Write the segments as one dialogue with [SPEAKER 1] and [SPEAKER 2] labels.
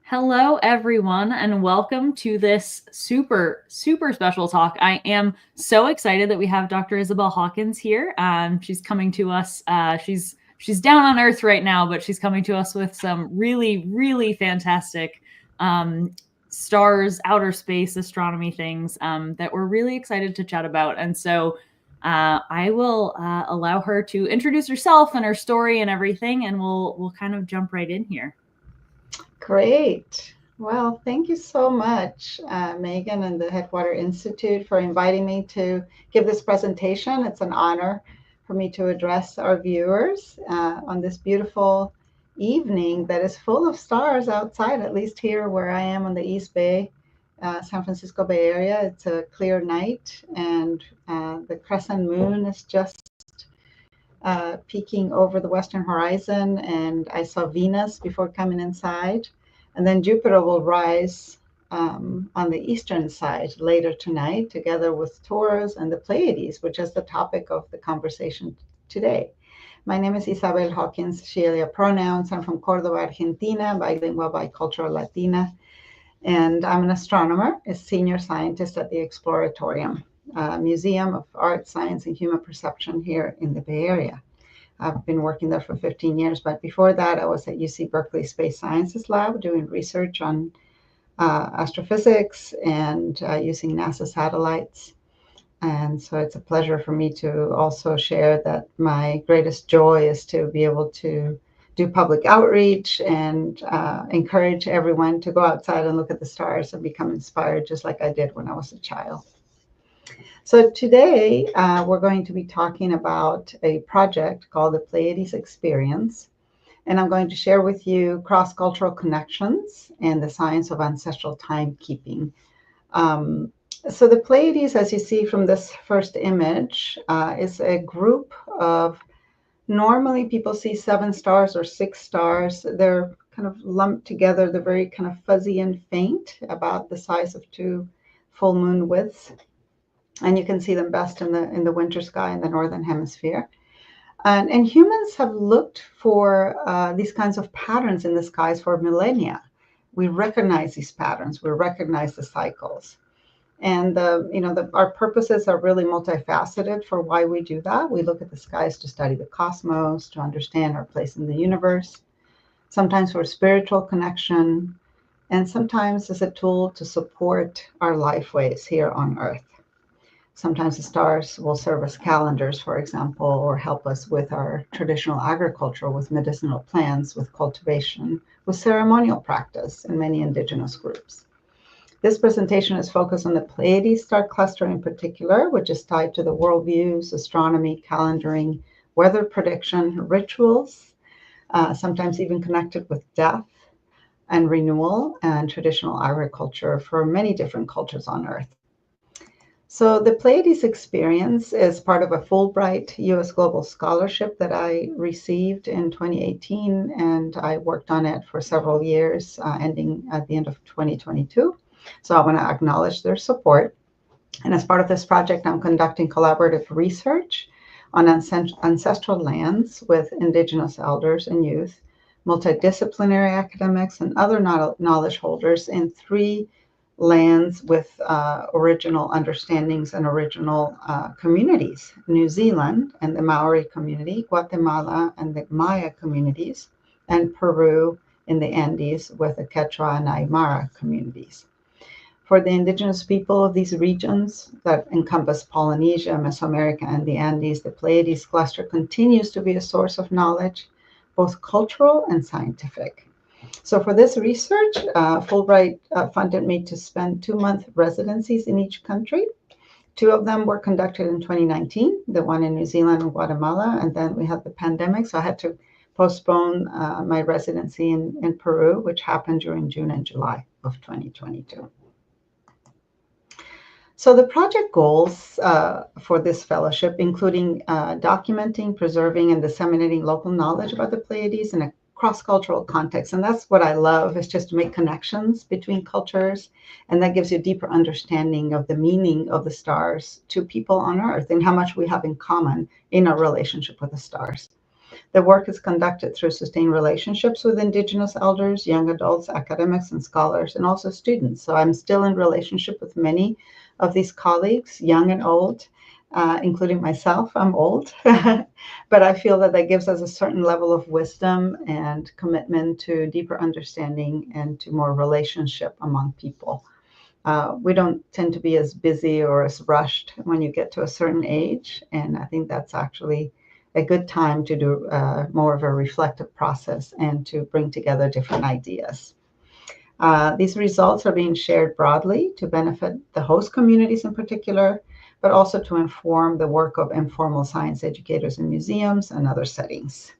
[SPEAKER 1] Hello, everyone, and welcome to this super special talk. I am so excited that we have Dr. Isabel Hawkins here. She's coming to us. She's down on Earth right now, but she's coming to us with some really fantastic stars, outer space astronomy things that we're really excited to chat about. And so I will allow her to introduce herself and her story and everything, and we'll kind of jump right in here.
[SPEAKER 2] Great. Well, thank you so much, Megan and the Headwater Institute, for inviting me to give this presentation. It's an honor for me to address our viewers on this beautiful evening that is full of stars outside, at least here where I am on the East Bay, San Francisco Bay Area. It's a clear night, and the crescent moon is just peeking over the western horizon, and I saw Venus before coming inside. And then Jupiter will rise on the eastern side later tonight, together with Taurus and the Pleiades, which is the topic of the conversation today. My name is Isabel Hawkins, she, ella pronouns. I'm from Cordoba, Argentina, bilingual, bicultural Latina. And I'm an astronomer, a senior scientist at the Exploratorium, Museum of Art, Science, and Human Perception here in the Bay Area. I've been working there for 15 years, but before that, I was at UC Berkeley Space Sciences Lab doing research on astrophysics and using NASA satellites. And so it's a pleasure for me to also share that my greatest joy is to be able to do public outreach and encourage everyone to go outside and look at the stars and become inspired, just like I did when I was a child. So today we're going to be talking about a project called the Pleiades Experience, and I'm going to share with you cross-cultural connections and the science of ancestral timekeeping. So the Pleiades, as you see from this first image, is a group of, normally people see 7 stars or 6 stars. They're kind of lumped together. They're very kind of fuzzy and faint, about the size of 2 full moon widths. And you can see them best in the winter sky in the northern hemisphere. And humans have looked for these kinds of patterns in the skies for millennia. We recognize these patterns. We recognize the cycles. And our purposes are really multifaceted for why we do that. We look at the skies to study the cosmos, to understand our place in the universe, sometimes for spiritual connection, and sometimes as a tool to support our lifeways here on Earth. Sometimes the stars will serve as calendars, for example, or help us with our traditional agriculture, with medicinal plants, with cultivation, with ceremonial practice in many indigenous groups. This presentation is focused on the Pleiades star cluster in particular, which is tied to the worldviews, astronomy, calendaring, weather prediction, rituals, sometimes even connected with death and renewal and traditional agriculture for many different cultures on Earth. So the Pleiades experience is part of a Fulbright U.S. Global Scholarship that I received in 2018, and I worked on it for several years, ending at the end of 2022. So I want to acknowledge their support. And as part of this project, I'm conducting collaborative research on ancestral lands with Indigenous elders and youth, multidisciplinary academics, and other knowledge holders in 3 lands with original understandings and original communities: New Zealand and the Maori community, Guatemala and the Maya communities, and Peru in the Andes with the Quechua and Aymara communities. For the indigenous people of these regions that encompass Polynesia, Mesoamerica, and the Andes, the Pleiades cluster continues to be a source of knowledge, both cultural and scientific. So for this research, Fulbright funded me to spend 2-month residencies in each country. 2 of them were conducted in 2019, the one in New Zealand and Guatemala, and then we had the pandemic, so I had to postpone my residency in Peru, which happened during June and July of 2022. So the project goals for this fellowship, including documenting, preserving, and disseminating local knowledge about the Pleiades in a cross-cultural context. And that's what I love, is just to make connections between cultures. And that gives you a deeper understanding of the meaning of the stars to people on Earth and how much we have in common in our relationship with the stars. The work is conducted through sustained relationships with Indigenous elders, young adults, academics, and scholars, and also students. So I'm still in relationship with many of these colleagues, young and old, including myself. I'm old, but I feel that that gives us a certain level of wisdom and commitment to deeper understanding and to more relationship among people. We don't tend to be as busy or as rushed when you get to a certain age. And I think that's actually a good time to do more of a reflective process and to bring together different ideas. These results are being shared broadly to benefit the host communities in particular, but also to inform the work of informal science educators in museums and other settings.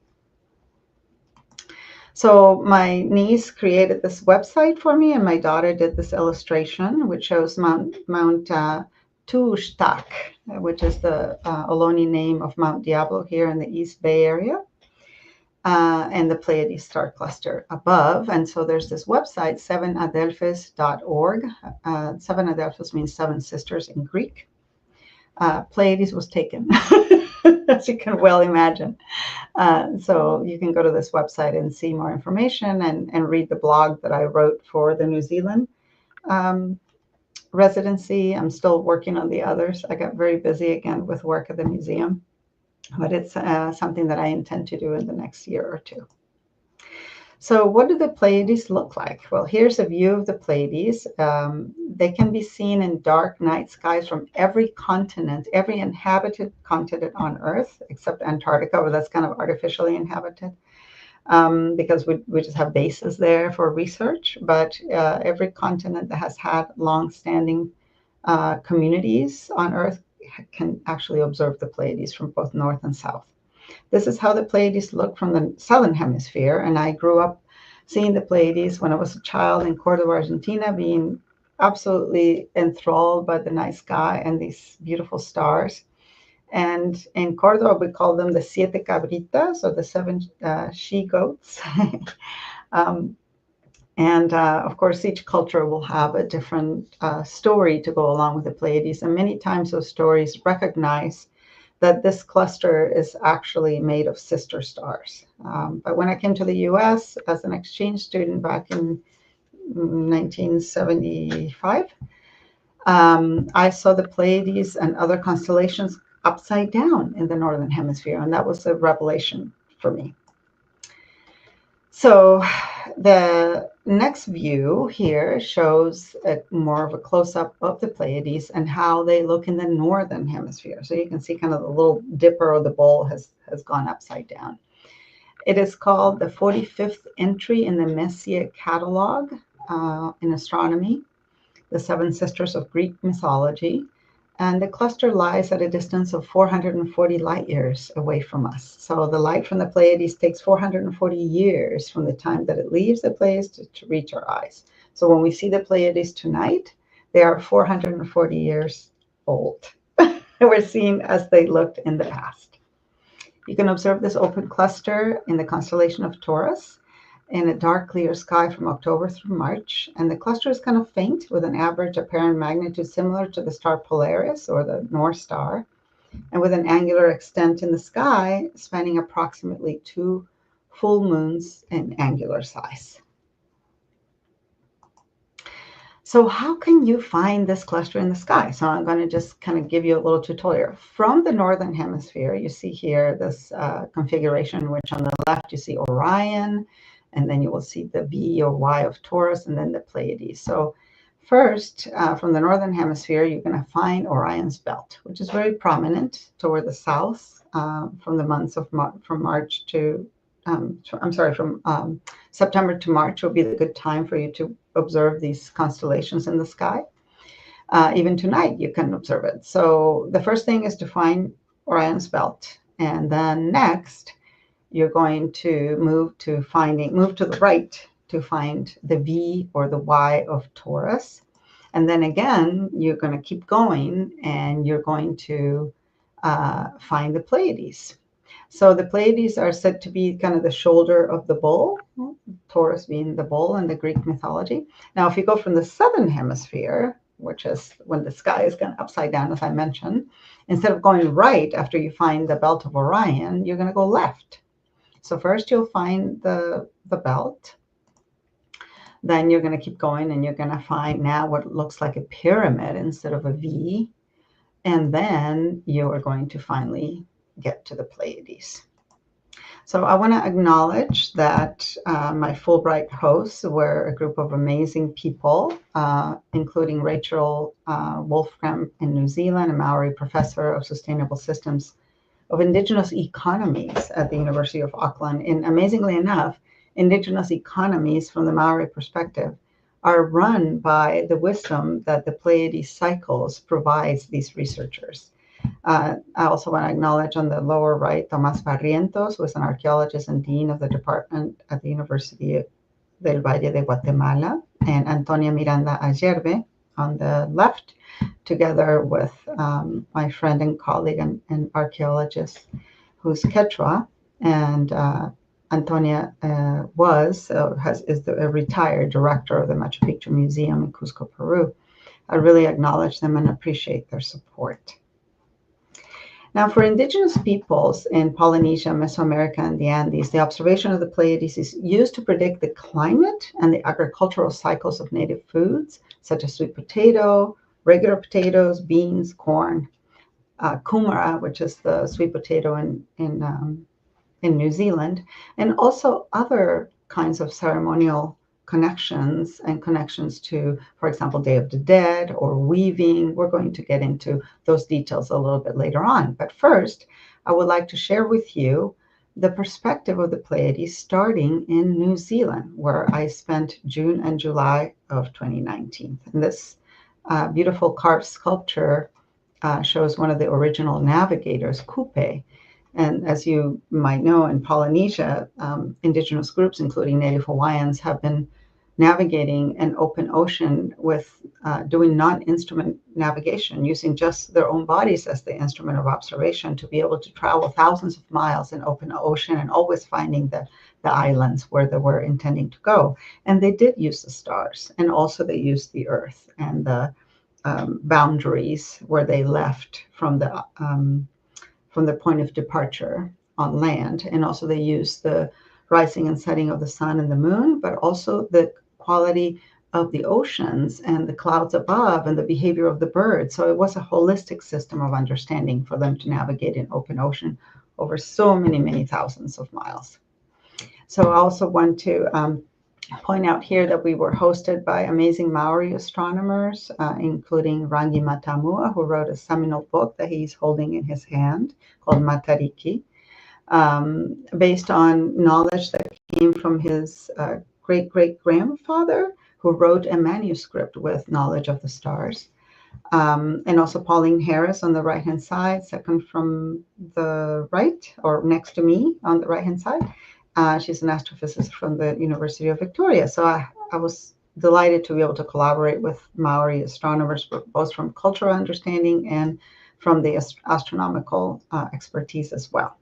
[SPEAKER 2] So my niece created this website for me, and my daughter did this illustration, which shows Mount Tuxtlac, which is the Ohlone name of Mount Diablo here in the East Bay Area, and the Pleiades star cluster above. And so there's this website, 7adelphis.org. 7adelphis means seven sisters in Greek. Pleiades was taken, as you can well imagine. So you can go to this website and see more information and read the blog that I wrote for the New Zealand residency. I'm still working on the others. I got very busy again with work at the museum, but it's something that I intend to do in the next year or two. So what do the Pleiades look like? Well, here's a view of the Pleiades. They can be seen in dark night skies from every continent, every inhabited continent on Earth, except Antarctica, where that's kind of artificially inhabited, because we just have bases there for research. But every continent that has had long-standing communities on Earth can actually observe the Pleiades from both north and south. This is how the Pleiades look from the southern hemisphere, and I grew up seeing the Pleiades when I was a child in Cordoba, Argentina, being absolutely enthralled by the night sky and these beautiful stars. And in Cordoba, we call them the siete cabritas, or the seven she-goats. Of course, each culture will have a different story to go along with the Pleiades, and many times those stories recognize that this cluster is actually made of sister stars. But when I came to the U.S. as an exchange student back in 1975, I saw the Pleiades and other constellations upside down in the Northern Hemisphere, and that was a revelation for me. So the next view here shows more of a close-up of the Pleiades and how they look in the Northern Hemisphere. So you can see kind of the little dipper or the bowl has gone upside down. It is called the 45th entry in the Messiah catalog in astronomy, the Seven Sisters of Greek mythology. And the cluster lies at a distance of 440 light years away from us. So the light from the Pleiades takes 440 years from the time that it leaves the Pleiades to reach our eyes. So when we see the Pleiades tonight, they are 440 years old. We're seeing as they looked in the past. You can observe this open cluster in the constellation of Taurus in a dark, clear sky from October through March. And the cluster is kind of faint with an average apparent magnitude similar to the star Polaris or the North Star, and with an angular extent in the sky spanning approximately 2 full moons in angular size. So how can you find this cluster in the sky? So I'm going to just kind of give you a little tutorial. From the Northern Hemisphere, you see here this configuration, which on the left you see Orion, and then you will see the V or Y of Taurus, and then the Pleiades. So first, from the Northern Hemisphere, you're going to find Orion's belt, which is very prominent toward the south from the months of from September to March will be the good time for you to observe these constellations in the sky. Even tonight, you can observe it. So the first thing is to find Orion's belt, and then next, you're going to move to the right to find the V or the Y of Taurus. And then again, you're going to keep going and you're going to find the Pleiades. So the Pleiades are said to be kind of the shoulder of the bull, Taurus being the bull in the Greek mythology. Now, if you go from the southern hemisphere, which is when the sky is kind of upside down, as I mentioned, instead of going right after you find the belt of Orion, you're going to go left. So first you'll find the belt. Then you're going to keep going and you're going to find now what looks like a pyramid instead of a V. And then you are going to finally get to the Pleiades. So I want to acknowledge that my Fulbright hosts were a group of amazing people, including Rachel Wolfram in New Zealand, a Maori professor of sustainable systems of Indigenous economies at the University of Auckland. And amazingly enough, Indigenous economies from the Maori perspective are run by the wisdom that the Pleiades cycles provides these researchers. I also want to acknowledge on the lower right, Tomás Barrientos, who is an archaeologist and dean of the department at the University del Valle de Guatemala, and Antonia Miranda Ayerbe on the left, together with my friend and colleague and archaeologist who's Quechua, and Antonia is a retired director of the Machu Picchu Museum in Cusco, Peru. I really acknowledge them and appreciate their support. Now, for indigenous peoples in Polynesia, Mesoamerica, and the Andes, the observation of the Pleiades is used to predict the climate and the agricultural cycles of native foods, such as sweet potato, regular potatoes, beans, corn, kumara, which is the sweet potato in New Zealand, and also other kinds of ceremonial connections and connections to, for example, Day of the Dead or weaving. We're going to get into those details a little bit later on. But first, I would like to share with you the perspective of the Pleiades starting in New Zealand, where I spent June and July of 2019. And this beautiful carved sculpture shows one of the original navigators, Kupe. And as you might know, in Polynesia, indigenous groups, including Native Hawaiians, have been navigating an open ocean with doing non-instrument navigation, using just their own bodies as the instrument of observation to be able to travel thousands of miles in open ocean and always finding the islands where they were intending to go. And they did use the stars, and also they used the Earth and the boundaries where they left from the point of departure on land. And also they use the rising and setting of the sun and the moon, but also the quality of the oceans and the clouds above and the behavior of the birds. So it was a holistic system of understanding for them to navigate in open ocean over so many, many thousands of miles. So I also want to point out here that we were hosted by amazing Maori astronomers, including Rangi Matamua, who wrote a seminal book that he's holding in his hand called Matariki, based on knowledge that came from his great-great-grandfather, who wrote a manuscript with knowledge of the stars. And also Pauline Harris on the right-hand side, second from the right, or next to me on the right-hand side. She's an astrophysicist from the University of Victoria. So I was delighted to be able to collaborate with Maori astronomers, both from cultural understanding and from the astronomical expertise as well.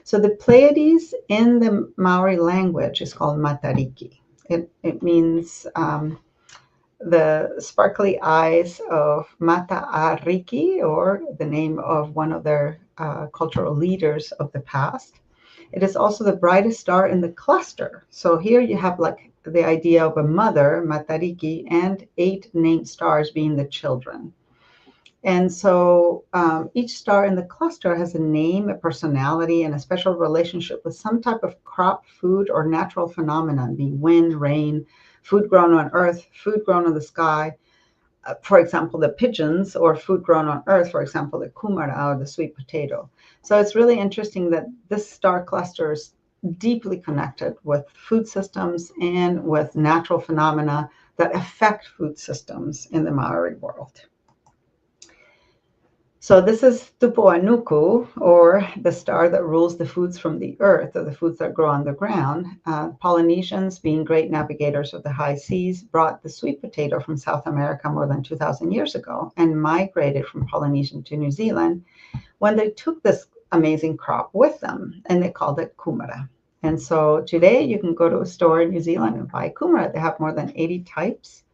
[SPEAKER 2] So the Pleiades in the Maori language is called Matariki. It means the sparkly eyes of Mata'ariki, or the name of one of their cultural leaders of the past. It is also the brightest star in the cluster. So here you have like the idea of a mother, Matariki, and 8 named stars being the children. And so each star in the cluster has a name, a personality, and a special relationship with some type of crop, food, or natural phenomenon, being wind, rain, food grown on earth, food grown in the sky, for example, the pigeons, or food grown on earth, for example, the kumara, or the sweet potato. So it's really interesting that this star cluster is deeply connected with food systems and with natural phenomena that affect food systems in the Maori world. So this is Tupuanuku, or the star that rules the foods from the earth, or the foods that grow on the ground. Polynesians, being great navigators of the high seas, brought the sweet potato from South America more than 2,000 years ago and migrated from Polynesia to New Zealand when they took this amazing crop with them, and they called it kumara. And so today you can go to a store in New Zealand and buy kumara. They have more than 80 types.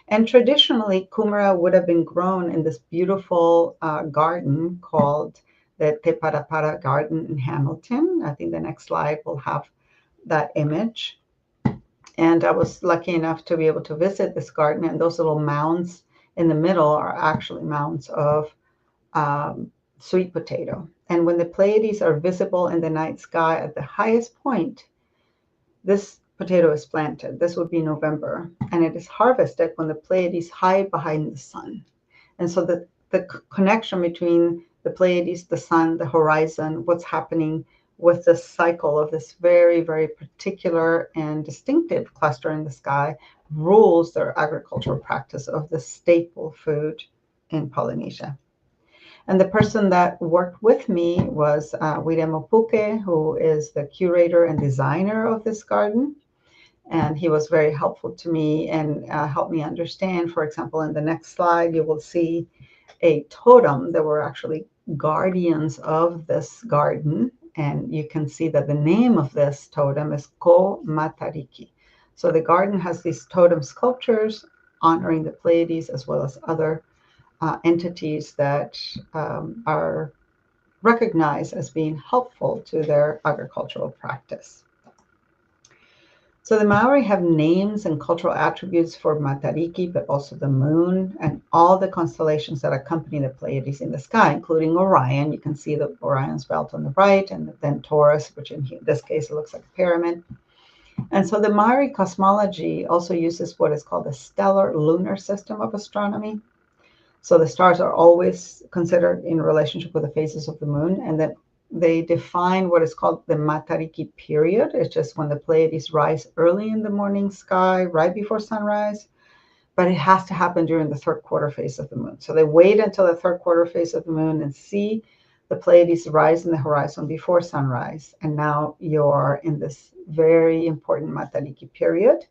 [SPEAKER 2] And traditionally, kumara would have been grown in this beautiful garden called the Te Parapara Garden in Hamilton. I think the next slide will have that image. And I was lucky enough to be able to visit this garden, and those little mounds in the middle are actually mounds of sweet potato. And when the Pleiades are visible in the night sky at the highest point, this potato is planted. This would be November, and it is harvested when the Pleiades hide behind the sun. And so the connection between the Pleiades, the sun, the horizon, what's happening with the cycle of this very, very particular and distinctive cluster in the sky rules their agricultural practice of the staple food in Polynesia. And the person that worked with me was William Opuke, who is the curator and designer of this garden. And he was very helpful to me and helped me understand. For example, in the next slide, you will see a totem. There were actually guardians of this garden. And you can see that the name of this totem is Ko Matariki. So the garden has these totem sculptures honoring the Pleiades as well as other entities that are recognized as being helpful to their agricultural practice. So the Maori have names and cultural attributes for Matariki, but also the moon and all the constellations that accompany the Pleiades in the sky, including Orion. You can see the Orion's belt on the right, and then Taurus, which in this case looks like a pyramid. And so the Maori cosmology also uses what is called the stellar lunar system of astronomy. So the stars are always considered in relationship with the phases of the moon, and then they define what is called the Matariki period. It's just when the Pleiades rise early in the morning sky, right before sunrise, but it has to happen during the third quarter phase of the moon. So they wait until the third quarter phase of the moon and see the Pleiades rise in the horizon before sunrise. And now you're in this very important Matariki period,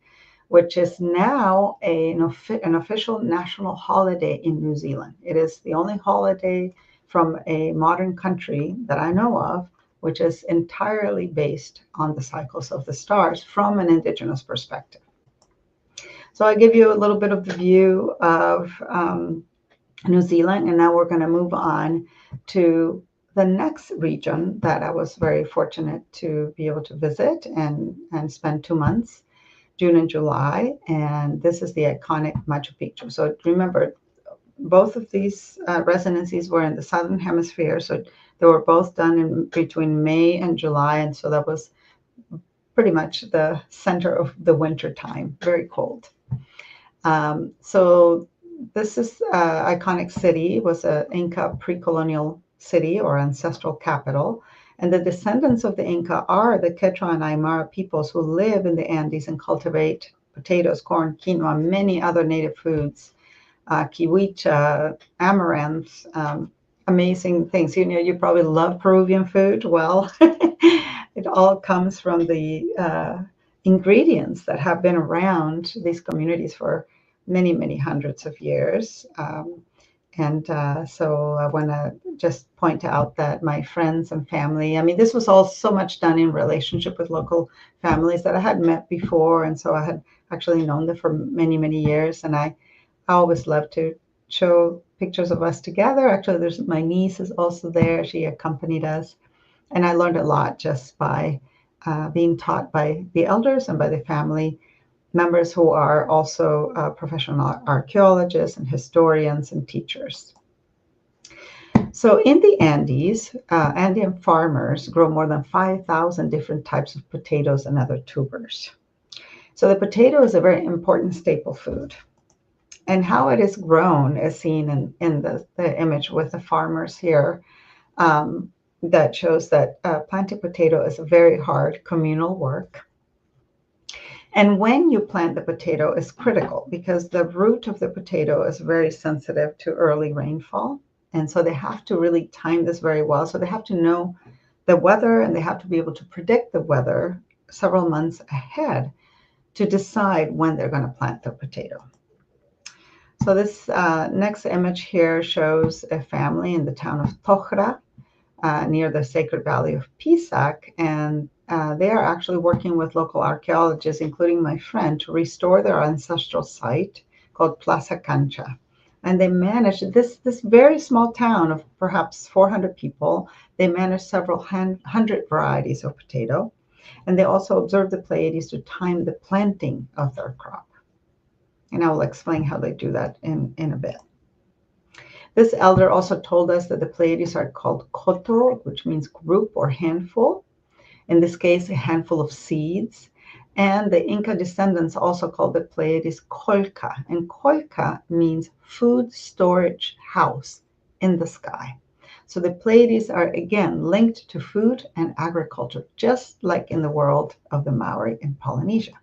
[SPEAKER 2] which is now an official national holiday in New Zealand. It is the only holiday from a modern country that I know of, which is entirely based on the cycles of the stars from an Indigenous perspective. So I give you a little bit of the view of New Zealand, and now we're going to move on to the next region that I was very fortunate to be able to visit and spend 2 months. June and July, and this is the iconic Machu Picchu. So remember, both of these residencies were in the southern hemisphere, so they were both done in between May and July, and so that was pretty much the center of the winter time, very cold. So this is iconic city. It was an Inca pre-colonial city or ancestral capital. And the descendants of the Inca are the Quechua and Aymara peoples who live in the Andes and cultivate potatoes, corn, quinoa, many other native foods, kiwicha, amaranth, amazing things. You know, you probably love Peruvian food. Well, it all comes from the ingredients that have been around these communities for many, many hundreds of years. So I want to just point out that my friends and family, I mean, this was all so much done in relationship with local families that I had met before. And so I had actually known them for many, many years. And I always love to show pictures of us together. Actually, my niece is also there. She accompanied us. And I learned a lot just by being taught by the elders and by the family members who are also professional archaeologists and historians and teachers. So in the Andes, Andean farmers grow more than 5,000 different types of potatoes and other tubers. So the potato is a very important staple food. And how it is grown is seen in the image with the farmers here. That shows that planting potato is a very hard communal work. And when you plant the potato is critical because the root of the potato is very sensitive to early rainfall. And so they have to really time this very well. So they have to know the weather and they have to be able to predict the weather several months ahead to decide when they're going to plant their potato. So this next image here shows a family in the town of Tohra near the Sacred Valley of Pisac. And they are actually working with local archaeologists, including my friend, to restore their ancestral site called Plaza Cancha. And they managed this very small town of perhaps 400 people. They managed several hundred varieties of potato. And they also observed the Pleiades to time the planting of their crop. And I will explain how they do that in a bit. This elder also told us that the Pleiades are called koto, which means group or handful. In this case, a handful of seeds. And the Inca descendants also called the Pleiades kolka. And kolka means food storage house in the sky. So the Pleiades are again linked to food and agriculture, just like in the world of the Maori in Polynesia.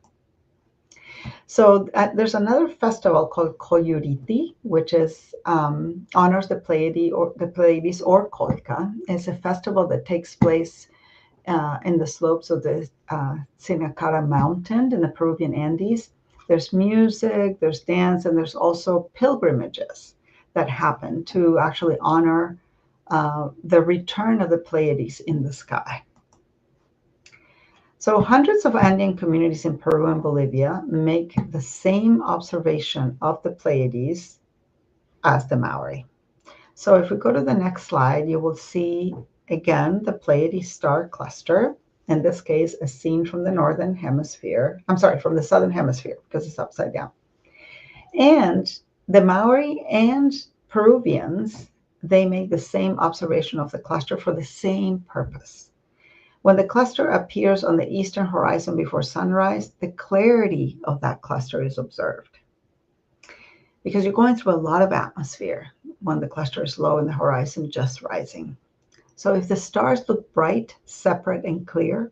[SPEAKER 2] So there's another festival called Koyuriti, which is honors the Pleiades or Kolka. It's a festival that takes place in the slopes of the Sinacara Mountain in the Peruvian Andes. There's music, there's dance, and there's also pilgrimages that happen to actually honor the return of the Pleiades in the sky. So hundreds of Andean communities in Peru and Bolivia make the same observation of the Pleiades as the Maori. So if we go to the next slide, you will see again the Pleiades star cluster, in this case, as seen from the northern hemisphere. I'm sorry, from the southern hemisphere, because it's upside down. And the Maori and Peruvians, they make the same observation of the cluster for the same purpose. When the cluster appears on the eastern horizon before sunrise, the clarity of that cluster is observed. Because you're going through a lot of atmosphere when the cluster is low and the horizon just rising. So if the stars look bright, separate, and clear,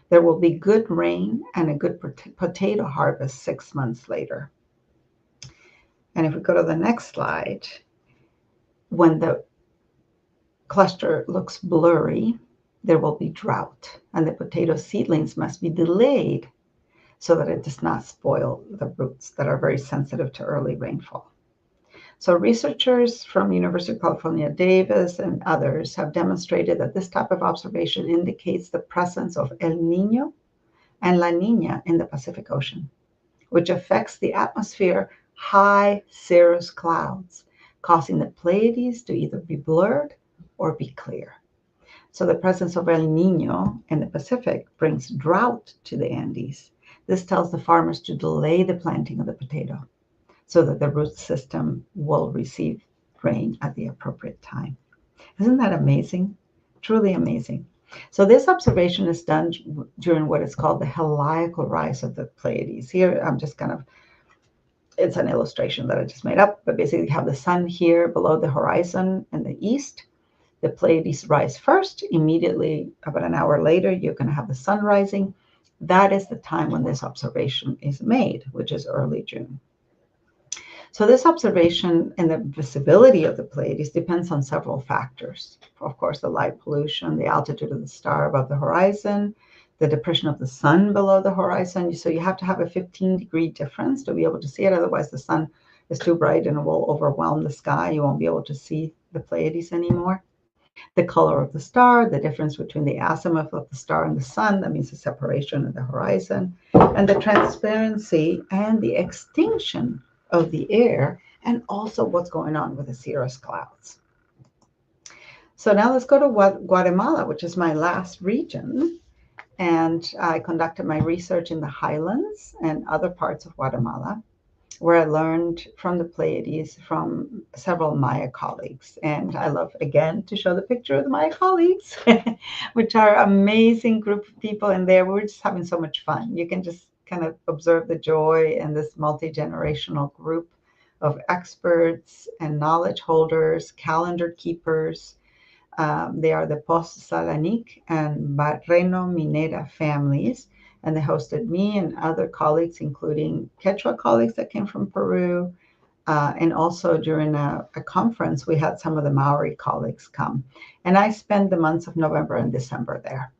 [SPEAKER 2] there will be good rain and a good potato harvest 6 months later. And if we go to the next slide, when the cluster looks blurry, there will be drought, and the potato seedlings must be delayed so that it does not spoil the roots that are very sensitive to early rainfall. So researchers from University of California, Davis, and others have demonstrated that this type of observation indicates the presence of El Niño and La Niña in the Pacific Ocean, which affects the atmosphere high cirrus clouds, causing the Pleiades to either be blurred or be clear. So the presence of El Niño in the Pacific brings drought to the Andes. This tells the farmers to delay the planting of the potato so that the root system will receive rain at the appropriate time. Isn't that amazing? Truly amazing. So this observation is done during what is called the heliacal rise of the Pleiades. Here, I'm just it's an illustration that I just made up, but basically you have the sun here below the horizon in the east. The Pleiades rise first. Immediately, about an hour later, you're going to have the sun rising. That is the time when this observation is made, which is early June. So this observation and the visibility of the Pleiades depends on several factors. Of course, the light pollution, the altitude of the star above the horizon, the depression of the sun below the horizon. So you have to have a 15-degree difference to be able to see it. Otherwise, the sun is too bright and it will overwhelm the sky. You won't be able to see the Pleiades anymore. The color of the star, the difference between the azimuth of the star and the sun, that means the separation of the horizon, and the transparency and the extinction of the air, and also what's going on with the cirrus clouds. So now let's go to Guatemala, which is my last region. And I conducted my research in the highlands and other parts of Guatemala, where I learned from the Pleiades from several Maya colleagues. And I love, again, to show the picture of the Maya colleagues, which are an amazing group of people in there. We were just having so much fun. You can just kind of observe the joy in this multi-generational group of experts and knowledge holders, calendar keepers. They are the Post-Salanik and Barreno Minera families. And they hosted me and other colleagues, including Quechua colleagues that came from Peru. And also during a conference, we had some of the Maori colleagues come. And I spent the months of November and December there.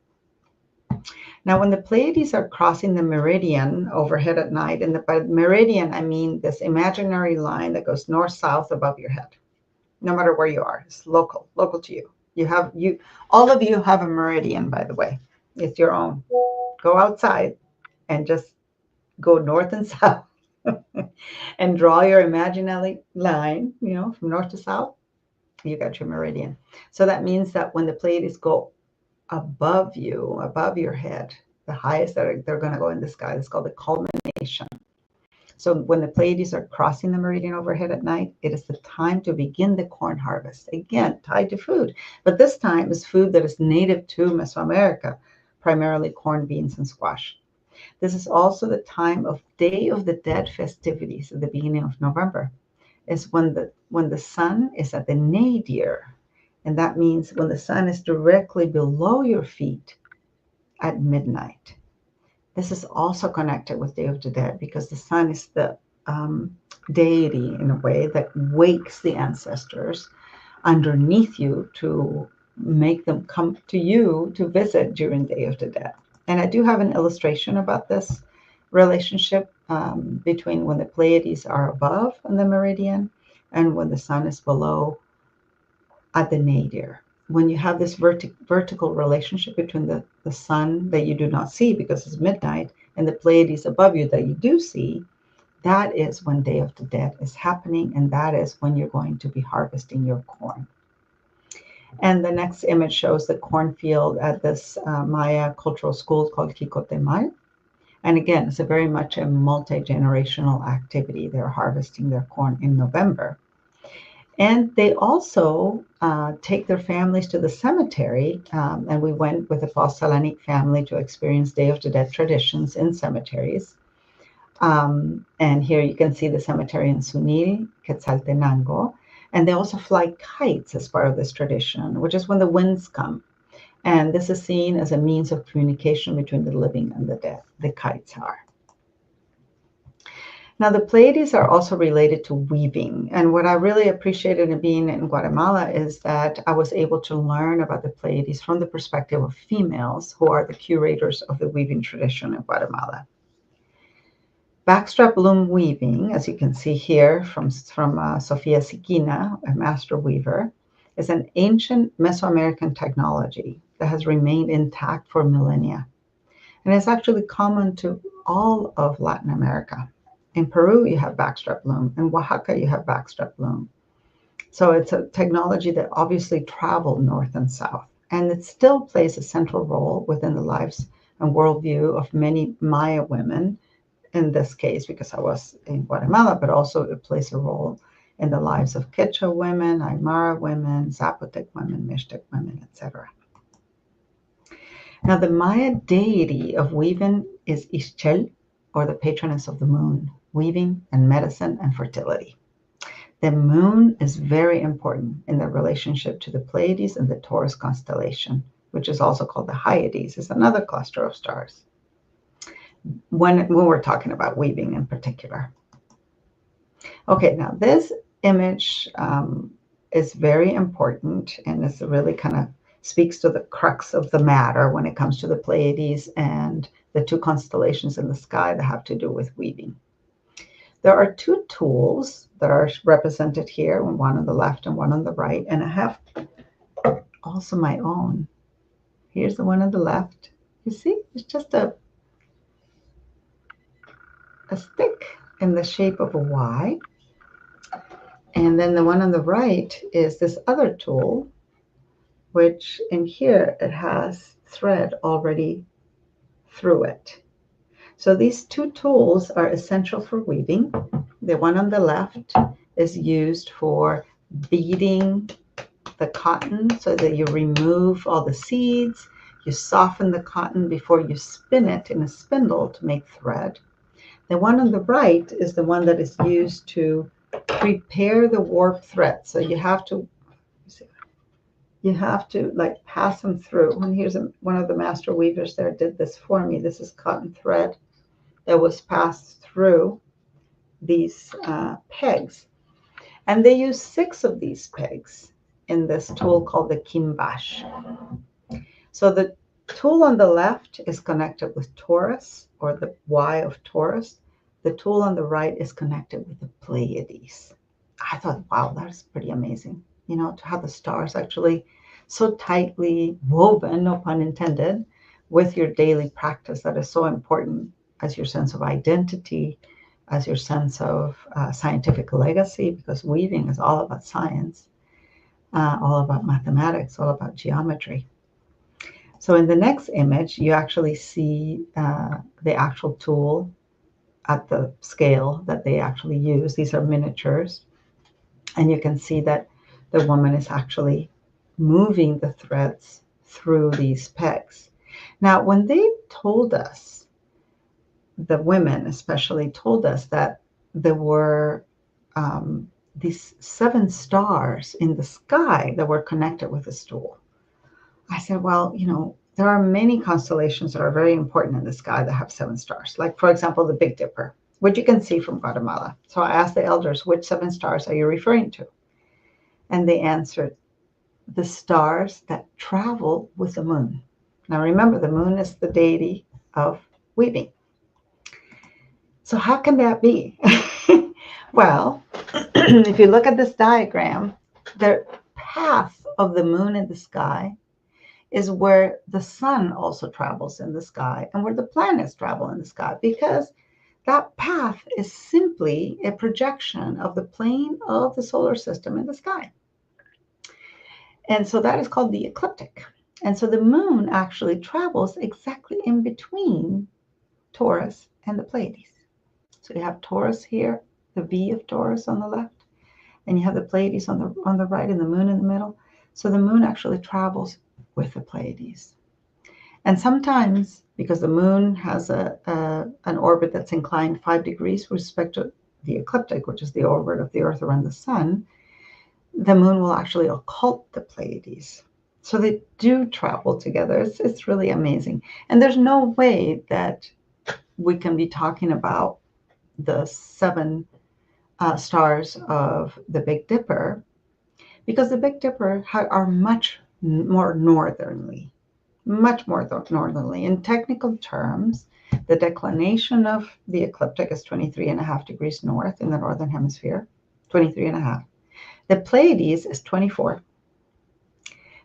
[SPEAKER 2] Now, when the Pleiades are crossing the meridian overhead at night, and by meridian, I mean this imaginary line that goes north-south above your head, no matter where you are. It's local to you. All of you have a meridian, by the way. It's your own. Go outside and just go north and south and draw your imaginary line, from north to south, you got your meridian. So that means that when the Pleiades go above you, above your head, the highest that they're going to go in the sky is called the culmination. So when the Pleiades are crossing the meridian overhead at night, it is the time to begin the corn harvest. Again, tied to food, but this time is food that is native to Mesoamerica, primarily corn, beans, and squash. This is also the time of Day of the Dead festivities at the beginning of November. Is when the sun is at the nadir, and that means when the sun is directly below your feet at midnight. This is also connected with Day of the Dead because the sun is the deity in a way that wakes the ancestors underneath you to make them come to you to visit during Day of the Dead. And I do have an illustration about this relationship between when the Pleiades are above on the meridian and when the sun is below at the nadir. When you have this vertical relationship between the sun that you do not see because it's midnight and the Pleiades above you that you do see, that is when Day of the Dead is happening, and that is when you're going to be harvesting your corn. And the next image shows the cornfield at this Maya cultural school called Quicotemal. And again, it's very much a multi-generational activity. They're harvesting their corn in November. And they also take their families to the cemetery. And we went with the Pasalanic family to experience Day of the Dead traditions in cemeteries. And here you can see the cemetery in Sunil, Quetzaltenango. And they also fly kites as part of this tradition, which is when the winds come. And this is seen as a means of communication between the living and the dead. The kites are. Now, the Pleiades are also related to weaving. And what I really appreciated in being in Guatemala is that I was able to learn about the Pleiades from the perspective of females who are the curators of the weaving tradition in Guatemala. Backstrap loom weaving, as you can see here from Sofia Siquina, a master weaver, is an ancient Mesoamerican technology that has remained intact for millennia. And it's actually common to all of Latin America. In Peru, you have backstrap loom. In Oaxaca, you have backstrap loom. So it's a technology that obviously traveled north and south. And it still plays a central role within the lives and worldview of many Maya women, in this case, because I was in Guatemala, but also it plays a role in the lives of Quechua women, Aymara women, Zapotec women, Mixtec women, etc. Now, the Maya deity of weaving is Ixchel, or the patroness of the moon, weaving and medicine and fertility. The moon is very important in the relationship to the Pleiades and the Taurus constellation, which is also called the Hyades. It's another cluster of stars when we're talking about weaving in particular. Okay, now this image is very important, and it's really kind of speaks to the crux of the matter when it comes to the Pleiades and the two constellations in the sky that have to do with weaving. There are two tools that are represented here, one on the left and one on the right, and I have also my own. Here's the one on the left. You see, it's just a stick in the shape of a Y. And then the one on the right is this other tool, which in here it has thread already through it. So these two tools are essential for weaving. The one on the left is used for beating the cotton so that you remove all the seeds. You soften the cotton before you spin it in a spindle to make thread. The one on the right is the one that is used to prepare the warp thread. So you have to like pass them through. And here's one of the master weavers there did this for me. This is cotton thread that was passed through these pegs. And they use 6 of these pegs in this tool called the kimbash. So the tool on the left is connected with Taurus, or the Y of Taurus. The tool on the right is connected with the Pleiades. I thought, wow, that's pretty amazing. To have the stars actually so tightly woven, no pun intended, with your daily practice that is so important as your sense of identity as your sense of scientific legacy, because weaving is all about science, all about mathematics, all about geometry. So in the next image, you actually see the actual tool at the scale that they actually use. These are miniatures. And you can see that the woman is actually moving the threads through these pegs. Now, when they told us, the women especially told us that there were these 7 stars in the sky that were connected with the stool, I said, well, there are many constellations that are very important in the sky that have 7 stars. Like, for example, the Big Dipper, which you can see from Guatemala. So I asked the elders, which 7 stars are you referring to? And they answered, the stars that travel with the moon. Now remember, the moon is the deity of weaving. So how can that be? Well, if you look at this diagram, the path of the moon in the sky is where the sun also travels in the sky and where the planets travel in the sky, because that path is simply a projection of the plane of the solar system in the sky. And so that is called the ecliptic. And so the moon actually travels exactly in between Taurus and the Pleiades. So you have Taurus here, the V of Taurus on the left, and you have the Pleiades on the right and the moon in the middle. So the moon actually travels with the Pleiades. And sometimes, because the moon has an orbit that's inclined 5 degrees with respect to the ecliptic, which is the orbit of the Earth around the sun, the moon will actually occult the Pleiades. So they do travel together. It's really amazing. And there's no way that we can be talking about the 7 stars of the Big Dipper, because the Big Dipper are much more northerly. In technical terms, the declination of the ecliptic is 23.5 degrees north in the northern hemisphere, 23.5. The Pleiades is 24.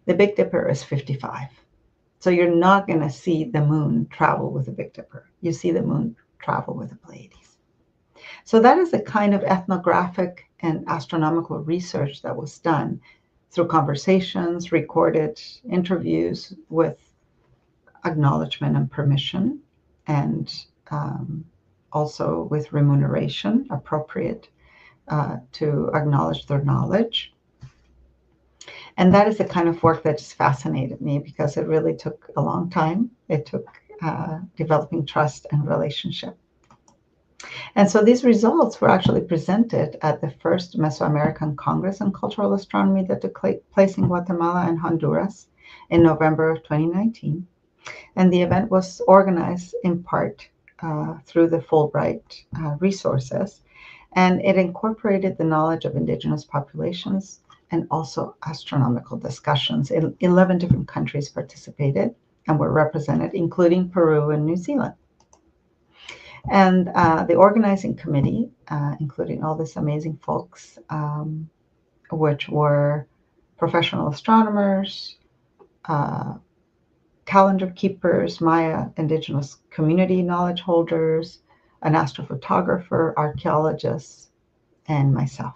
[SPEAKER 2] The Big Dipper is 55. So you're not going to see the moon travel with the Big Dipper. You see the moon travel with the Pleiades. So that is the kind of ethnographic and astronomical research that was done through conversations, recorded interviews with acknowledgement and permission, and also with remuneration appropriate to acknowledge their knowledge. And that is the kind of work that just fascinated me, because it really took a long time. It took developing trust and relationship. And so these results were actually presented at the first Mesoamerican Congress on Cultural Astronomy that took place in Guatemala and Honduras in November of 2019. And the event was organized in part through the Fulbright resources. And it incorporated the knowledge of Indigenous populations and also astronomical discussions. 11 different countries participated and were represented, including Peru and New Zealand. And the organizing committee, including all these amazing folks, which were professional astronomers, calendar keepers, Maya Indigenous community knowledge holders, an astrophotographer, archaeologists, and myself.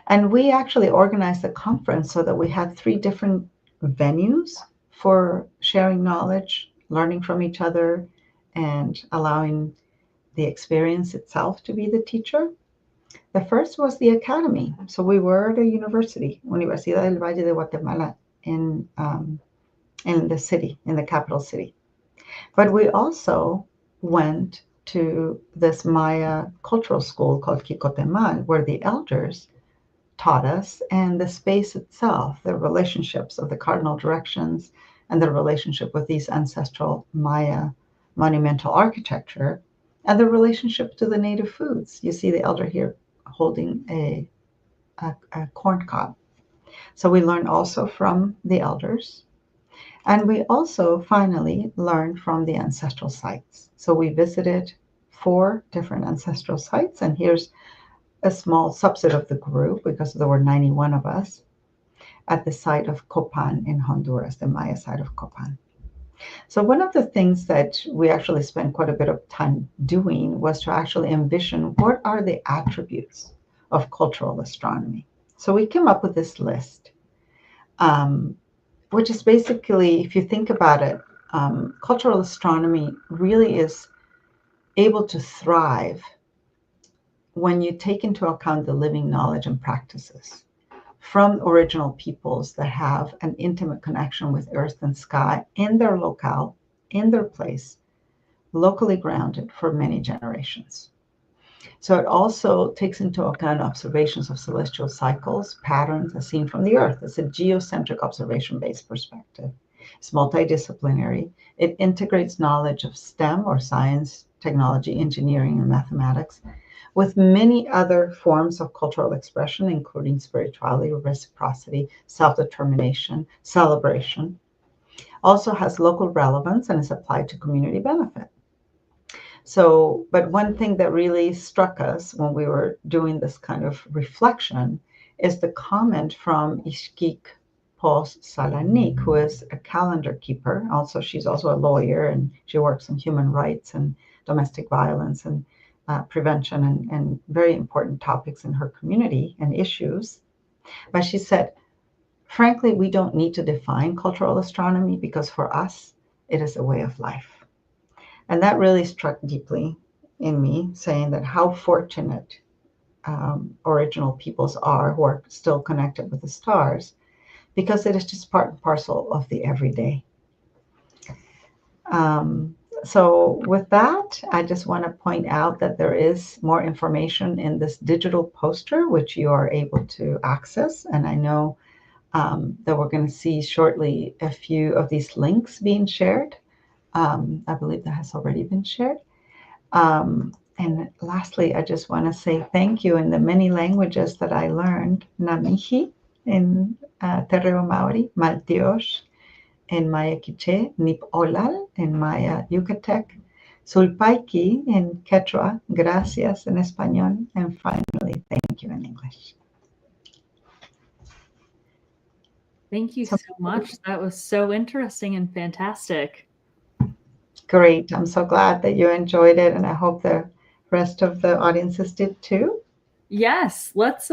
[SPEAKER 2] And we actually organized the conference so that we had 3 different venues for sharing knowledge, learning from each other, and allowing the experience itself to be the teacher. The first was the academy. So we were at a university, Universidad del Valle de Guatemala, in the city, in the capital city. But we also went to this Maya cultural school called Quicotemal, where the elders taught us, and the space itself, the relationships of the cardinal directions and the relationship with these ancestral Maya monumental architecture, and the relationship to the native foods. You see the elder here holding a corn cob. So we learned also from the elders. And we also finally learned from the ancestral sites. So we visited 4 different ancestral sites, and here's a small subset of the group, because there were 91 of us, at the site of Copan in Honduras, the Maya site of Copan. So one of the things that we actually spent quite a bit of time doing was to actually envision what are the attributes of cultural astronomy. So we came up with this list, um, which is basically, if you think about it, cultural astronomy really is able to thrive when you take into account the living knowledge and practices from original peoples that have an intimate connection with earth and sky in their locale, in their place, locally grounded for many generations. So it also takes into account observations of celestial cycles, patterns as seen from the Earth. It's a geocentric observation-based perspective. It's multidisciplinary. It integrates knowledge of STEM or science, technology, engineering, and mathematics with many other forms of cultural expression, including spirituality, reciprocity, self-determination, celebration. Also has local relevance and is applied to community benefit. So, but one thing that really struck us when we were doing this kind of reflection is the comment from Ishkik Pos Salanik, who is a calendar keeper. Also, she's also a lawyer and she works on human rights and domestic violence and prevention and very important topics in her community and issues. But she said, frankly, we don't need to define cultural astronomy because for us, it is a way of life. And that really struck deeply in me, saying that how fortunate original peoples are who are still connected with the stars, because it is just part and parcel of the everyday. Um, so with that, I just want to point out that there is more information in this digital poster, which you are able to access. And I know that we're going to see shortly a few of these links being shared. I believe that has already been shared. And lastly, I just want to say thank you in the many languages that I learned. Namihi in Terreo Maori, Maltiosh in Maya Quiche, Nip Olal in Maya Yucatec, Sulpaiki in Quechua, Gracias in Español, and finally, thank you in English.
[SPEAKER 1] Thank you so much. That was so interesting and fantastic.
[SPEAKER 2] Great. I'm so glad that you enjoyed it, and I hope the rest of the audiences did too.
[SPEAKER 1] Yes, let's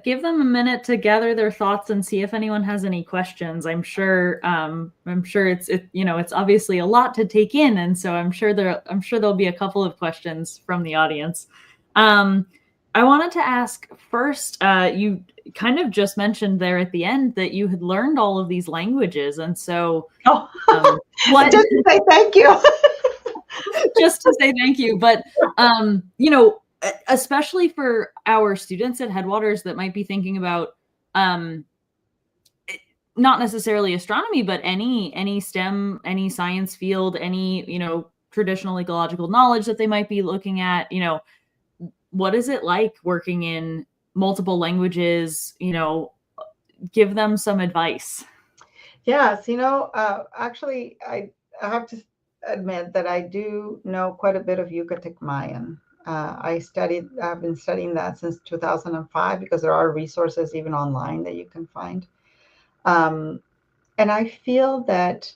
[SPEAKER 1] give them a minute to gather their thoughts and see if anyone has any questions. I'm sure it's obviously a lot to take in, and so I'm sure there'll be a couple of questions from the audience. I wanted to ask first, you kind of just mentioned there at the end that you had learned all of these languages, and so
[SPEAKER 2] what? Just to say thank you.
[SPEAKER 1] Just to say thank you, but especially for our students at Headwaters that might be thinking about not necessarily astronomy, but any STEM, any science field, any traditional ecological knowledge that they might be looking at. What is it like working in multiple languages? Give them some advice.
[SPEAKER 2] Yes, actually, I have to admit that I do know quite a bit of Yucatec Mayan. I've been studying that since 2005 because there are resources even online that you can find. And I feel that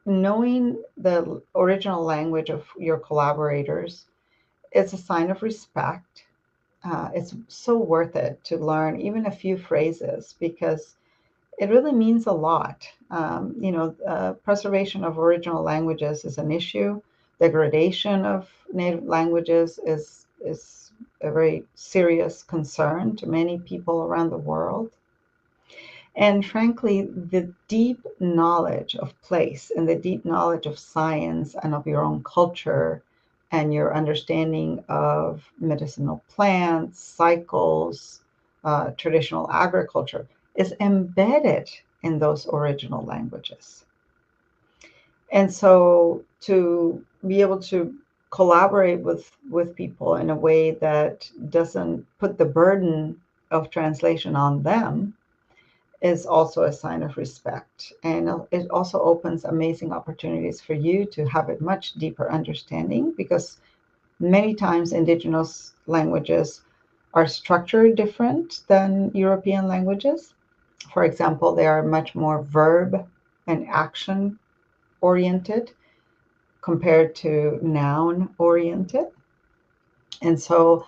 [SPEAKER 2] knowing the original language of your collaborators is a sign of respect. It's so worth it to learn even a few phrases because it really means a lot. Preservation of original languages is an issue. Degradation of native languages is a very serious concern to many people around the world. And frankly, the deep knowledge of place and the deep knowledge of science and of your own culture and your understanding of medicinal plants, cycles, traditional agriculture is embedded in those original languages. And so to be able to collaborate with people in a way that doesn't put the burden of translation on them is also a sign of respect. And it also opens amazing opportunities for you to have a much deeper understanding because many times Indigenous languages are structured different than European languages. For example, they are much more verb and action oriented compared to noun oriented. And so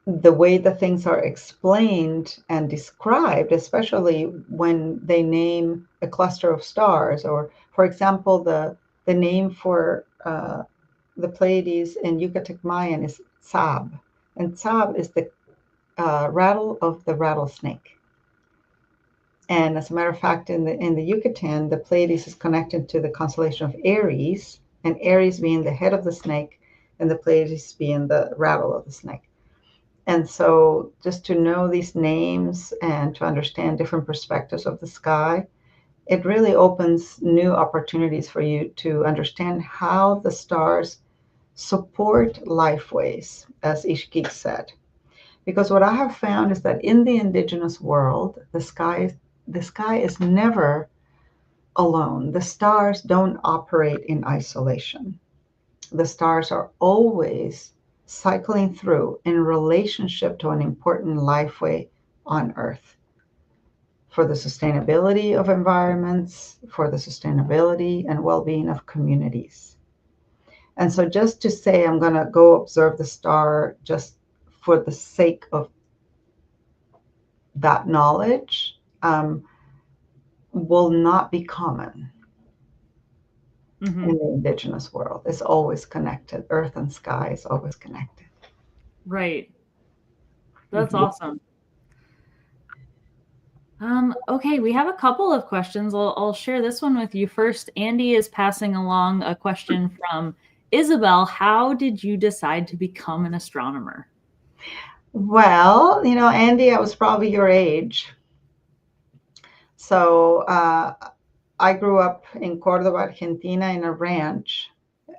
[SPEAKER 2] the way the things are explained and described, especially when they name a cluster of stars, or for example, the name for the Pleiades in Yucatec Mayan is Tzab, and Tzab is the rattle of the rattlesnake. And as a matter of fact, in the Yucatan, the Pleiades is connected to the constellation of Aries, and Aries being the head of the snake, and the Pleiades being the rattle of the snake. And so just to know these names and to understand different perspectives of the sky, it really opens new opportunities for you to understand how the stars support lifeways, as Ishki said. Because what I have found is that in the indigenous world, the sky is never alone. The stars don't operate in isolation. The stars are always cycling through in relationship to an important lifeway on Earth for the sustainability of environments, for the sustainability and well-being of communities. And so just to say I'm going to go observe the star just for the sake of that knowledge will not be common in the indigenous world. It's always connected. Earth and sky is always connected.
[SPEAKER 1] Right. That's awesome. Okay, we have a couple of questions. I'll share this one with you first. Andy is passing along a question from Isabel. How did you decide to become an astronomer?
[SPEAKER 2] Well, Andy, I was probably your age. So I grew up in Cordoba, Argentina, in a ranch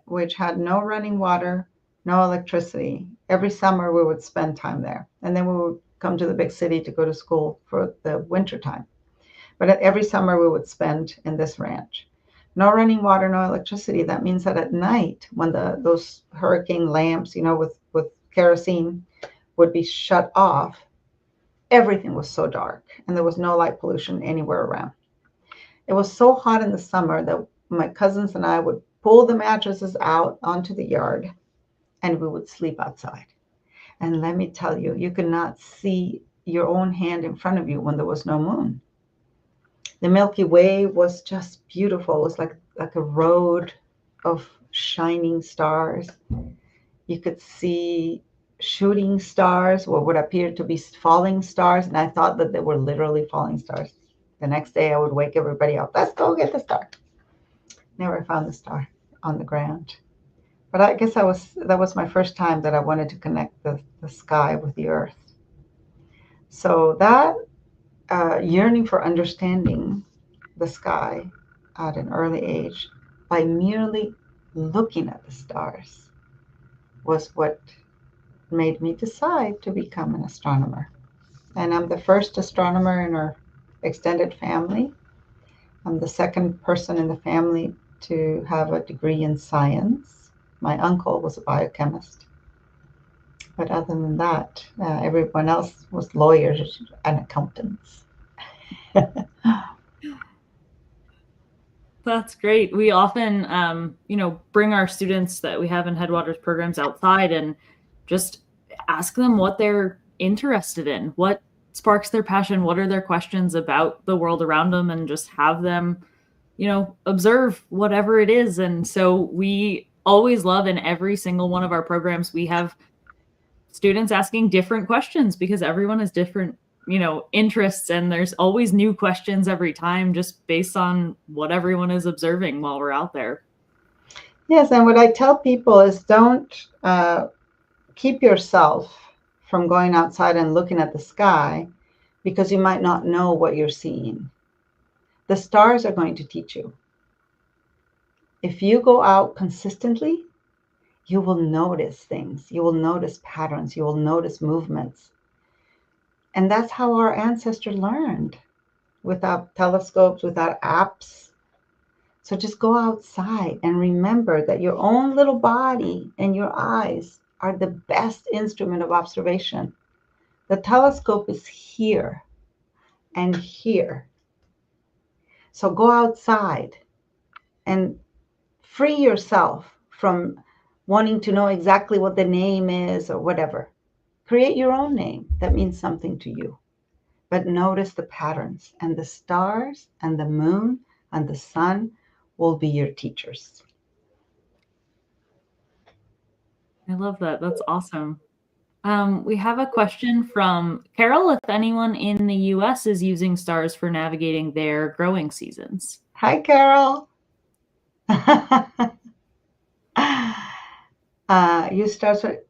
[SPEAKER 2] which had no running water, no electricity. Every summer we would spend time there. And then we would come to the big city to go to school for the winter time. But every summer we would spend in this ranch. No running water, no electricity. That means that at night, when those hurricane lamps, with kerosene would be shut off, everything was so dark and there was no light pollution anywhere around. It was so hot in the summer that my cousins and I would pull the mattresses out onto the yard and we would sleep outside. And let me tell you, you could not see your own hand in front of you when there was no moon. The Milky Way was just beautiful. It was like a road of shining stars. You could see shooting stars, or what appeared to be falling stars, and I thought that they were literally falling stars. The next day I would wake everybody up. Let's go get the star. Never found the star on the ground. But I guess that was my first time that I wanted to connect the sky with the earth. So that yearning for understanding the sky at an early age by merely looking at the stars was what made me decide to become an astronomer. And I'm the first astronomer in our extended family. I'm the second person in the family to have a degree in science. My uncle was a biochemist. But other than that, everyone else was lawyers and accountants.
[SPEAKER 1] That's great. We often, bring our students that we have in Headwaters programs outside and just ask them what they're interested in, what sparks their passion, what are their questions about the world around them, and just have them, observe whatever it is. And so we always love in every single one of our programs, we have students asking different questions because everyone has different interests, and there's always new questions every time just based on what everyone is observing while we're out there.
[SPEAKER 2] Yes, and what I tell people is don't keep yourself from going outside and looking at the sky because you might not know what you're seeing. The stars are going to teach you. If you go out consistently, you will notice things. You will notice patterns. You will notice movements. And that's how our ancestors learned, without telescopes, without apps. So just go outside and remember that your own little body and your eyes are the best instrument of observation. The telescope is here and here. So go outside and free yourself from wanting to know exactly what the name is or whatever. Create your own name that means something to you. But notice the patterns, and the stars and the moon and the sun will be your teachers.
[SPEAKER 1] I love that. That's awesome. We have a question from Carol. If anyone in the U.S. is using stars for navigating their growing seasons.
[SPEAKER 2] Hi, Carol. You start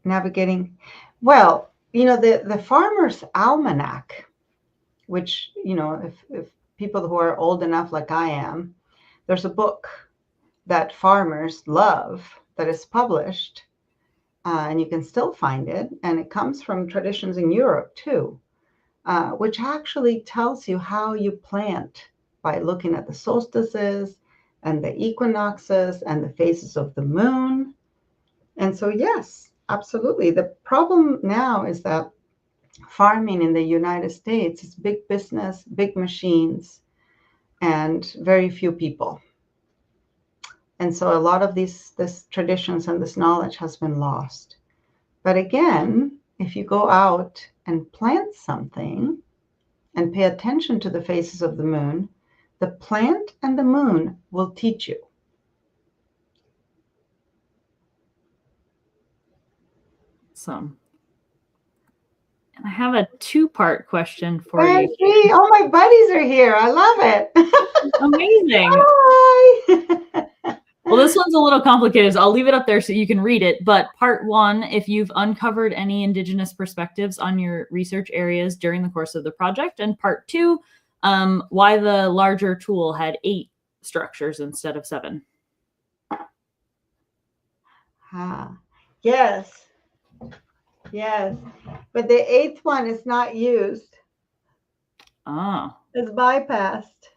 [SPEAKER 2] navigating. Well, the Farmer's Almanac, which, if people who are old enough like I am, there's a book that farmers love that is published, and you can still find it, and it comes from traditions in Europe too, which actually tells you how you plant by looking at the solstices and the equinoxes and the phases of the moon. And so, yes, absolutely. The problem now is that farming in the United States is big business, big machines, and very few people. And so a lot of this traditions and this knowledge has been lost. But again, if you go out and plant something and pay attention to the phases of the moon, the plant and the moon will teach you.
[SPEAKER 1] Awesome. And I have a two-part question for
[SPEAKER 2] Angie,
[SPEAKER 1] you.
[SPEAKER 2] all my buddies are here. I love it.
[SPEAKER 1] Amazing.
[SPEAKER 2] Hi.
[SPEAKER 1] Well, this one's a little complicated, so I'll leave it up there so you can read it. But part one, if you've uncovered any Indigenous perspectives on your research areas during the course of the project. And part two, why the larger tool had 8 structures instead of 7.
[SPEAKER 2] Yes. Yes. But the 8th one is not used.
[SPEAKER 1] Ah.
[SPEAKER 2] It's bypassed.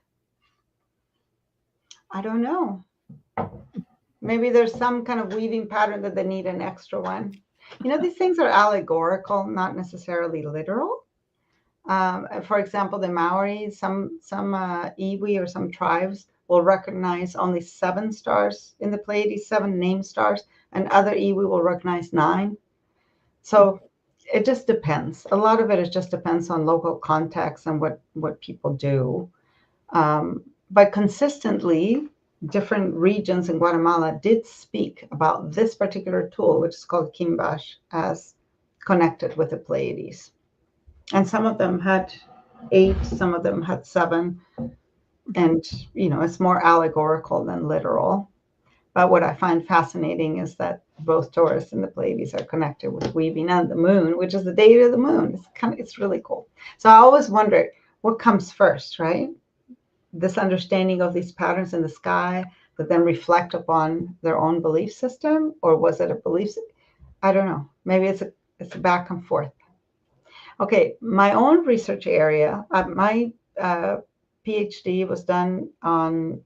[SPEAKER 2] I don't know. Maybe there's some kind of weaving pattern that they need an extra one. These things are allegorical, not necessarily literal. For example, the Maori, some iwi or some tribes will recognize only 7 stars in the Pleiades, 7 named stars, and other iwi will recognize 9. So it just depends. A lot of it just depends on local context and what people do. But consistently, different regions in Guatemala did speak about this particular tool, which is called Kimbash, as connected with the Pleiades. And some of them had 8, some of them had 7. And, it's more allegorical than literal. But what I find fascinating is that both Taurus and the Pleiades are connected with weaving and the moon, which is the date of the moon. It's really cool. So I always wonder what comes first, right? This understanding of these patterns in the sky that then reflect upon their own belief system, or was it a belief? I don't know. Maybe it's a back and forth. Okay, my own research area, my PhD was done on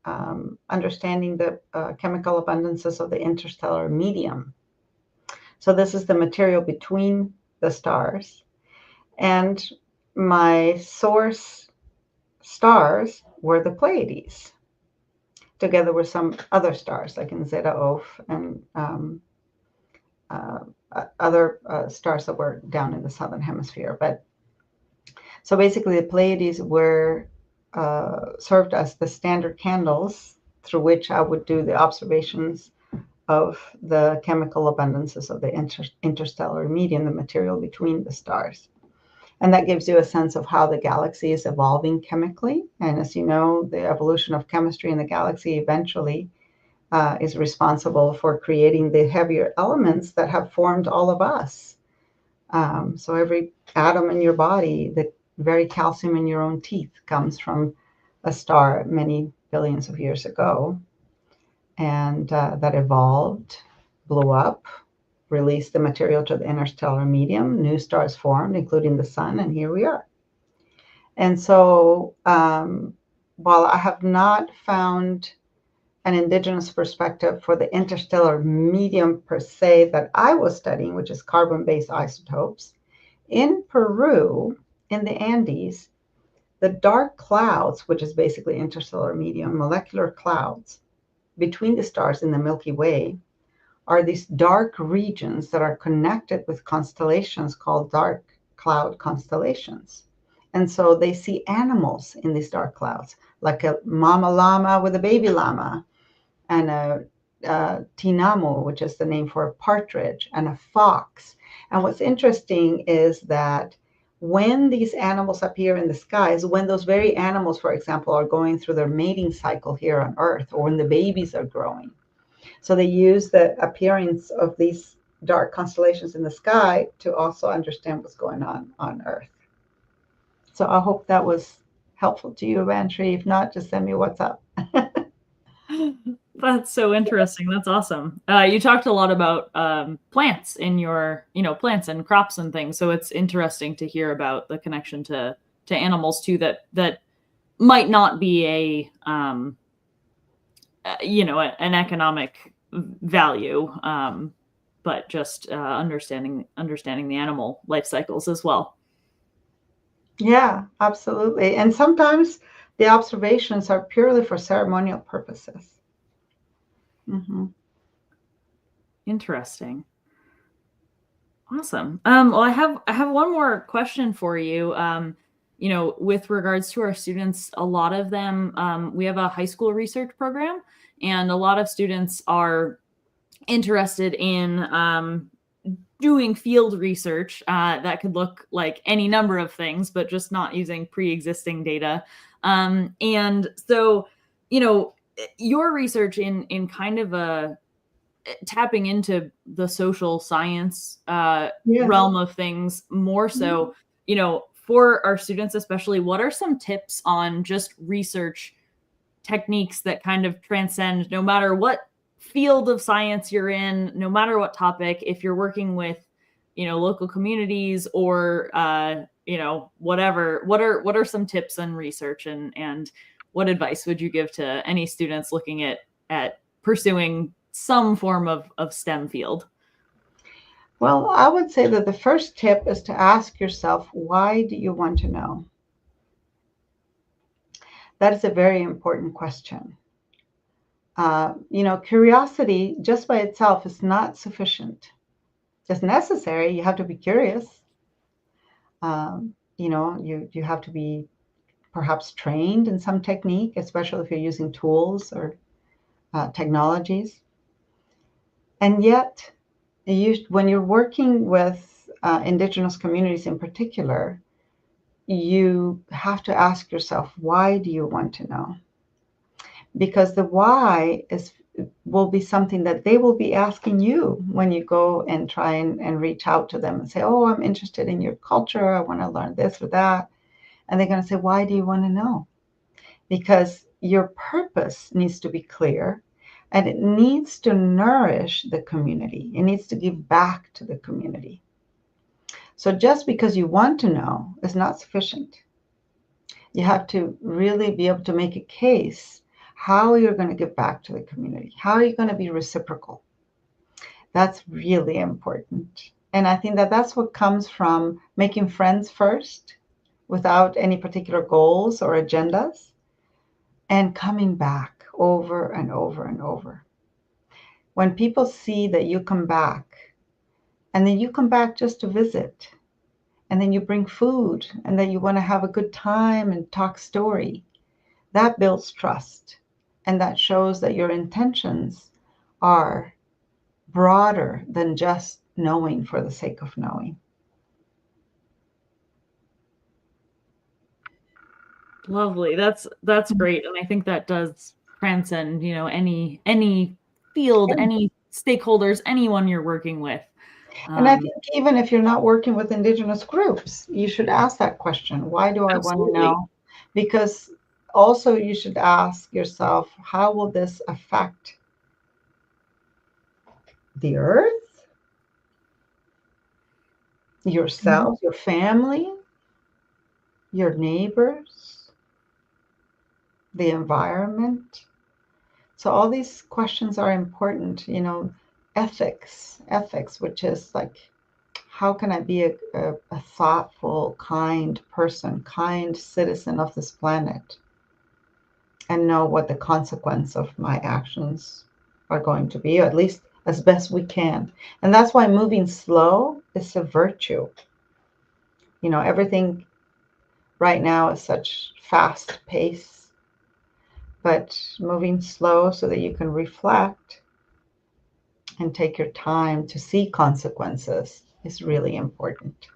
[SPEAKER 2] understanding the chemical abundances of the interstellar medium. So this is the material between the stars. And my source stars were the Pleiades, together with some other stars like in Zeta Oph and other stars that were down in the southern hemisphere. But so basically the Pleiades were served as the standard candles through which I would do the observations of the chemical abundances of the interstellar medium, the material between the stars. And that gives you a sense of how the galaxy is evolving chemically. And as you know, the evolution of chemistry in the galaxy eventually is responsible for creating the heavier elements that have formed all of us. So every atom in your body, the very calcium in your own teeth, comes from a star many billions of years ago. And that evolved, blew up, released the material to the interstellar medium, new stars formed, including the sun, and here we are. And so while I have not found an indigenous perspective for the interstellar medium per se that I was studying, which is carbon-based isotopes, in Peru, in the Andes, the dark clouds, which is basically interstellar medium, molecular clouds, between the stars in the Milky Way are these dark regions that are connected with constellations called dark cloud constellations. And so they see animals in these dark clouds, like a mama llama with a baby llama, and a tinamo, which is the name for a partridge, and a fox. And what's interesting is that when these animals appear in the skies, when those very animals, for example, are going through their mating cycle here on Earth, or when the babies are growing, so they use the appearance of these dark constellations in the sky to also understand what's going on Earth. So I hope that was helpful to you, Vantry. If not, just send me what's up.
[SPEAKER 1] That's so interesting. That's awesome. You talked a lot about plants in your, plants and crops and things. So it's interesting to hear about the connection to animals too. That might not be an economic value, but just understanding the animal life cycles as well.
[SPEAKER 2] Yeah, absolutely. And sometimes the observations are purely for ceremonial purposes. Mm-hmm.
[SPEAKER 1] Interesting. Awesome. Well, I have one more question for you. With regards to our students, a lot of them, we have a high school research program, and a lot of students are interested in doing field research that could look like any number of things, but just not using pre-existing data. And so, your research in kind of tapping into the social science
[SPEAKER 2] Yes.
[SPEAKER 1] realm of things more so, for our students especially, what are some tips on just research techniques that kind of transcend no matter what field of science you're in, no matter what topic, if you're working with, local communities or, whatever, what are some tips on research, and what advice would you give to any students looking at pursuing some form of STEM field?
[SPEAKER 2] Well, I would say that the first tip is to ask yourself, why do you want to know? That is a very important question. Curiosity just by itself is not sufficient. It's necessary. You have to be curious. You have to be perhaps trained in some technique, especially if you're using tools or technologies. And yet, when you're working with Indigenous communities in particular, you have to ask yourself, why do you want to know? Because the why will be something that they will be asking you when you go and try and reach out to them and say, oh, I'm interested in your culture. I want to learn this or that. And they're going to say, why do you want to know? Because your purpose needs to be clear, and it needs to nourish the community. It needs to give back to the community. So just because you want to know is not sufficient. You have to really be able to make a case how you're going to give back to the community. How are you going to be reciprocal? That's really important. And I think that that's what comes from making friends first without any particular goals or agendas, and coming back over and over and over. When people see that you come back, and then you come back just to visit, and then you bring food, and then you want to have a good time and talk story, that builds trust. And that shows that your intentions are broader than just knowing for the sake of knowing.
[SPEAKER 1] Lovely. That's great. And I think that does transcend, any field, any stakeholders, anyone you're working with.
[SPEAKER 2] And I think even if you're not working with Indigenous groups, you should ask that question. Why do I want to know? Because also you should ask yourself, how will this affect the earth, yourself, your family, your neighbors, the environment? So all these questions are important, ethics, which is like, how can I be a thoughtful, kind person, kind citizen of this planet? and know what the consequence of my actions are going to be, or at least as best we can. And that's why moving slow is a virtue. Everything right now is such fast pace, but moving slow so that you can reflect and take your time to see consequences is really important.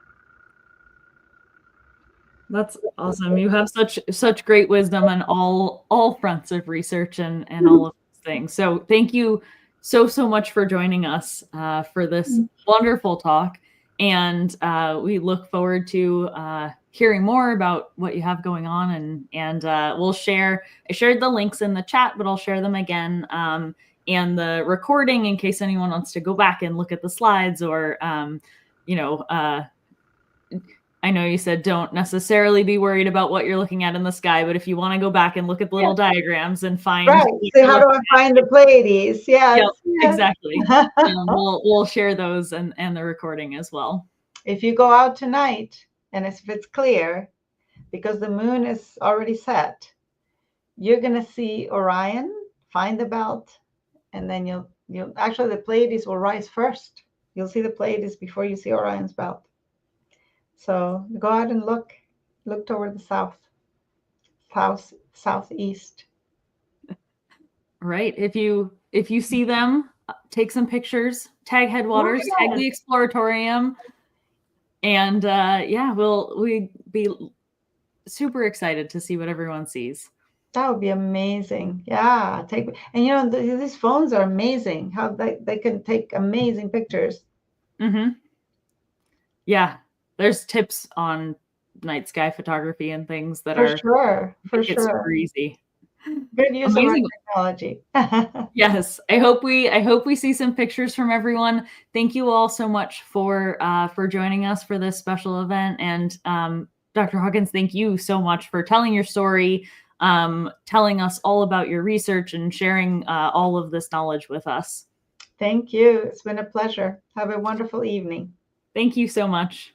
[SPEAKER 1] That's awesome. You have such great wisdom on all fronts of research and all of those things. So thank you so much for joining us for this wonderful talk. And we look forward to hearing more about what you have going on. And we'll share. I shared the links in the chat, but I'll share them again. And the recording in case anyone wants to go back and look at the slides or I know you said don't necessarily be worried about what you're looking at in the sky, but if you want to go back and look at the little diagrams and find
[SPEAKER 2] right, so how do I find the Pleiades? Yes,
[SPEAKER 1] exactly. We'll share those and the recording as well.
[SPEAKER 2] If you go out tonight and if it's clear, because the moon is already set, you're going to see Orion, find the belt, and then you'll actually the Pleiades will rise first. You'll see the Pleiades before you see Orion's belt. So go out and look toward the southeast.
[SPEAKER 1] Right. If you see them, take some pictures, tag Headwaters, tag the Exploratorium, and we'd be super excited to see what everyone sees.
[SPEAKER 2] That would be amazing. Yeah, and these phones are amazing. How they can take amazing pictures.
[SPEAKER 1] Mm-hmm. Yeah, there's tips on night sky photography and things that
[SPEAKER 2] for sure
[SPEAKER 1] super easy.
[SPEAKER 2] Good use of our technology.
[SPEAKER 1] Yes, I hope we see some pictures from everyone. Thank you all so much for joining us for this special event. And Dr. Hawkins, thank you so much for telling your story, telling us all about your research and sharing all of this knowledge with us.
[SPEAKER 2] Thank you. It's been a pleasure. Have a wonderful evening.
[SPEAKER 1] Thank you so much.